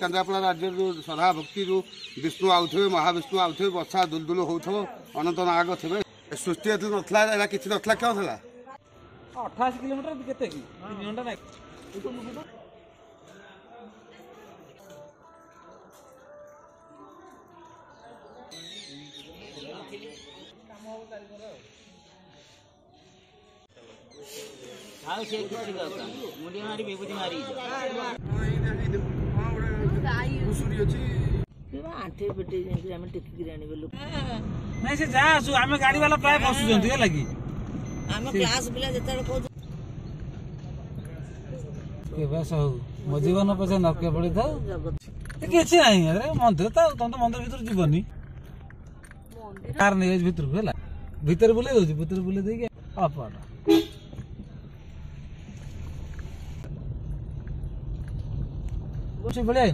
केन्द्रापड़ा राज्य श्रद्धा भक्ति विष्णु आउे महाविष्णु आउे वर्षा दुलदुल हो अनंत नाग थे सृष्टि नाला कि नाला क्या था 28 किलोमीटर केते की 3 घंटा ना हाउ से किसी का मुंडी मारी बेबुदी मारी घुसुरी अछि आठे पेटे जे हम टेकी राणी बोलू नहीं से जा आसु हम गाड़ी वाला प्राय फसु जंती है लगी हम क्लास पिला जतड़ को के बस हो मो जीवन पछे नके पड़ी था किछि नाही अरे मंदिर त तुम तो मंदिर भीतर जीवनी कार नहीं भीतर होला भीतर बुले हो भीतर बुले दे के अपन कुछ बढ़िया है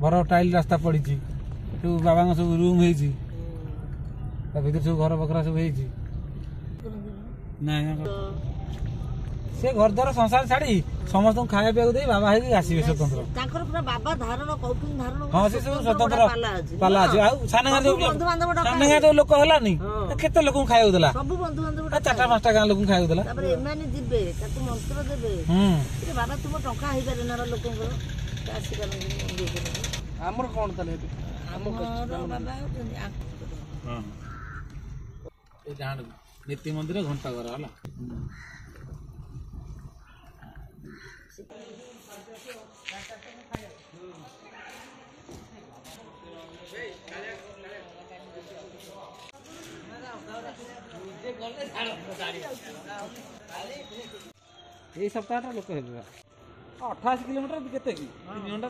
घर टाइल रास्ता पड़ी सब बाबा सब रूम है भीतर सब घर बखरा सब से घर द्वार संसार छाड़ी समस्त खाया पीवा दे बाबा है आसवे स्वतंत्र बाबा धारण कौटुम धारण हाँ से सब स्वतंत्र पाला अच्छे सानगा जो लोक है केते लोक खाया देला सब बंधु बांधव 4-5टा गाँ लोक खाया देला मंत्र देवे बाबा तुम टंका है पारे ना लोक आमर कौन ताले नीति मंदिर घंटा घर है ये सप्ताह लोक है 28 किलोमीटर केते की 3 घंटा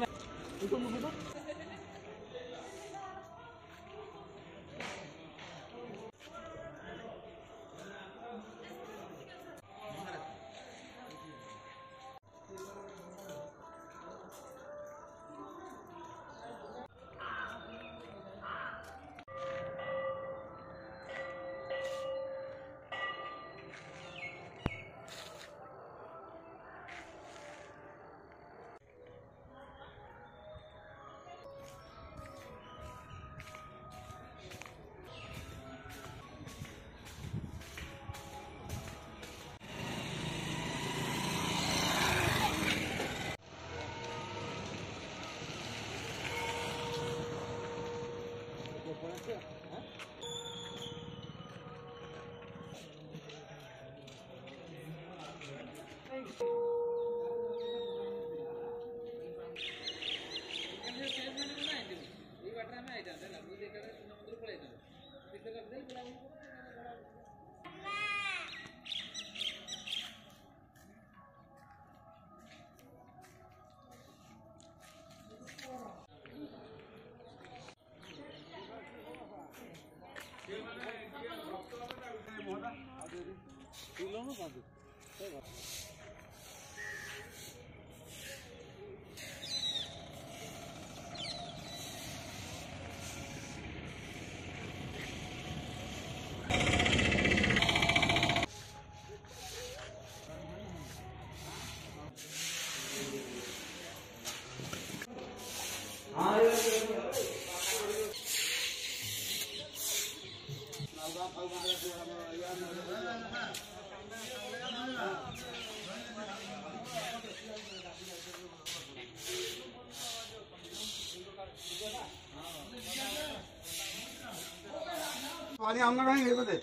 पानी हमने कहीं ले बदे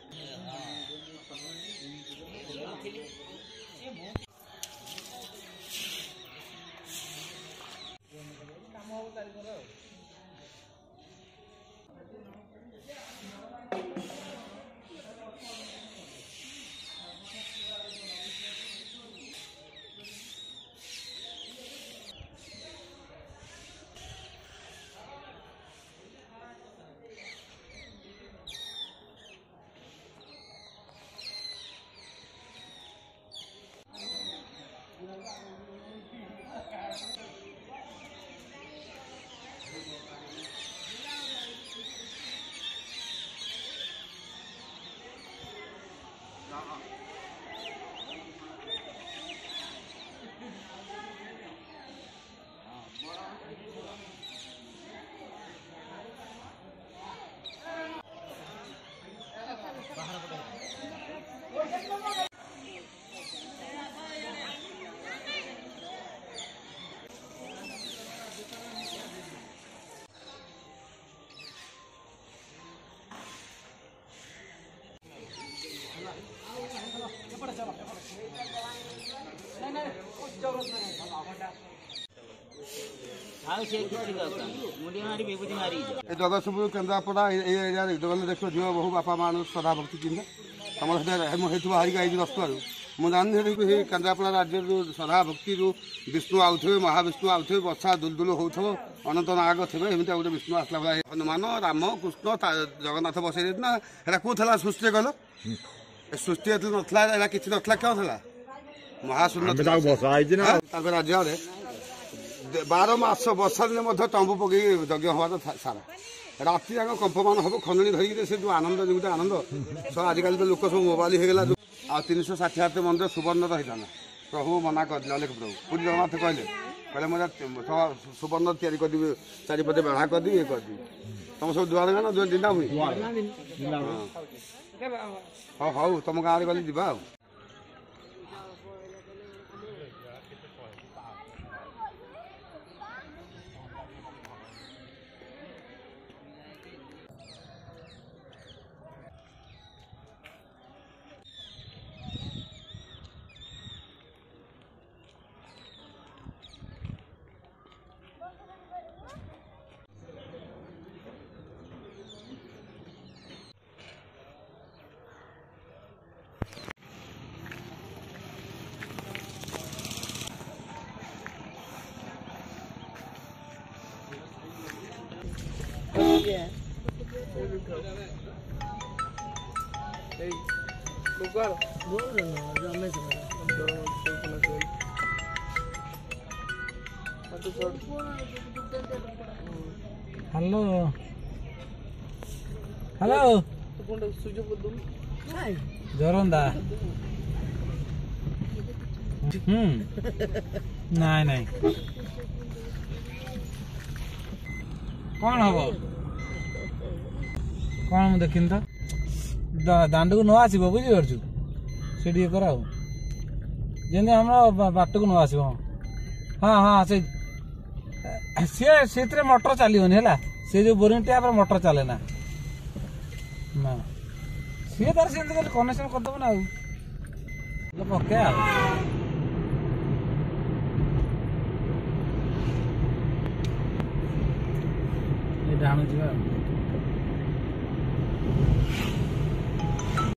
ଏ ଜଗତସିଂହପୁର କେନ୍ଦ୍ରାପଡ଼ା ଏଇ ଏରିଆରେ ଗଲେ ଦେଖିବ ଝିଅ ବହୁ ବାପା ମା ଶ୍ରଦ୍ଧା ଭକ୍ତି ଚିହ୍ନ ତମର ସେଟା ହେଇଥିବ ହାରିକି ଆଇଛି ରସ୍ତାରୁ ମୁଁ ଜାଣିନି ସେଠି କେନ୍ଦ୍ରାପଡ଼ା ରାଜ୍ୟରେ ଯେଉଁ ଶ୍ରଦ୍ଧା ଭକ୍ତିରୁ ବିଷ୍ଣୁ ଆଉଥିବେ ମହାବିଷ୍ଣୁ ଆଉଥିବେ ବର୍ଷା ଦୁଲଦୁଲ ହେଉଥିବ ଅନନ୍ତ ନାଗ ଥିବେ ଏମିତି ଗୋଟେ ବିଷ୍ଣୁ ଆସିଲା ଭଳିଆ ହନୁମାନ ରାମ କୃଷ୍ଣ ଜଗନ୍ନାଥ ବସେଇ ଦେଇଥିଲା ଏଇଟା କେଉଁ ଥିଲା ସୃଷ୍ଟି କଲ ଏ ସୃଷ୍ଟି ଯେତେବେଳେ ନଥିଲା ଏଇଟା କିଛି ନଥିଲା କେଉଁ ଥିଲା ମହାଶୂନ୍ୟ ତାପରେ ରାଜ୍ୟରେ 12 ମାସ ବର୍ଷା ଦିନେ ମଧ୍ୟ ତମ୍ବୁ ପକେଇ ଯଜ୍ଞ ହବାର ସାରା ରାତି ଯାକ କମ୍ପମାନ ହବ ଖଣ୍ଡଣି ଧରିକି ସେ ଯେଉଁ ଆନନ୍ଦ ଯେମିତି ଆନନ୍ଦ ସବୁ ଆଜିକାଲି ତ ଲୋକ ସବୁ ମୋବାଇଲ ହେଇଗଲା ଆଉ 360 ମନ୍ଦିର ସୁବର୍ଣ୍ଣର ହେଇଥାନ୍ତା ପ୍ରଭୁ ମନା କରିଦେଲେ ଅଲେଖ ପ୍ରଭୁ ପୁରୀ ଜଗନ୍ନାଥ କହିଲେ ମୁଁ ସୁବର୍ଣ୍ଣ ତିଆରି କରିଦେବି ଚାରିପଟେ ବେଢ଼ା କରିଦେବି ଇଏ କରିଦେବି ତମ ସବୁ ଦୁଆର ଗାଁ ନା ଦିନା ହୁଏ ହଉ ହଉ ତମ ଗାଁରେ ଗଲେ ଯିବା ଆଉ हेलो हेलो जोरंदा नाई नाई कौन हम कौन मुझे देखी तो दांड को न आसब बुझीपु से कर जमी हम बाट को न आसब हाँ हाँ से मोटर चलनी है से जो बोरिंग टैप मोटर चले ना सी तार से कनेक्शन करदेव ना पके डाणु